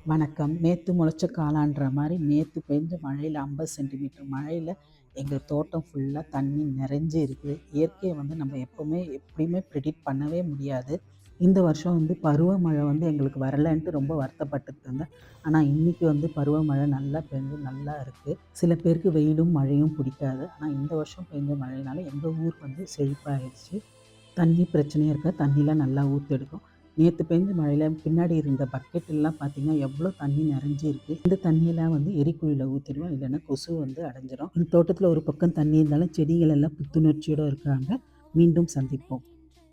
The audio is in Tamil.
வணக்கம். நேத்து முளைச்ச காளான்ற மாரி நேத்து பெஞ்ச மழையில 50 சென்டிமீட்டர் மழையில எங்க தோட்டம் ஃபுல்லா தண்ணி நிறைஞ்சு இருக்குது. இயற்கைய நம்ம எப்படியுமே ப்ரெடிக்ட் பண்ணவே முடியாது. இந்த வருஷம் பருவமழை எங்களுக்கு வரலன்ட்டு ரொம்ப வருத்தப்பட்டுட்டு இருந்தேன். ஆனா இன்னைக்கு பருவமழை நல்லா பெஞ்சு நல்லா இருக்கு. சில பேருக்கு வெயிலும் மழையும் பிடிக்காது. ஆனா இந்த வருஷம் பெஞ்ச மழையினால எங்க ஊர் செழிப்பாயிடுச்சு. தண்ணி பிரச்சனையே இருக்காது. தண்ணிலாம் நல்லா ஊத்தெடுக்கும். நேத்து பெஞ்ச மழையில பின்னாடி இருந்த பக்கெட்லாம் பார்த்தீங்கன்னா, எவ்வளோ தண்ணி நிறைஞ்சு இருக்கு. இந்த தண்ணியெல்லாம் எரிக்குழியில ஊத்திடுவோம். இல்லைன்னா கொசு அடைஞ்சிரும். இந்த தோட்டத்தில ஒரு பக்கம் தண்ணி இருந்தாலும் செடிகள் எல்லாம் புத்துணர்ச்சியோட இருக்காங்க. மீண்டும் சந்திப்போம்.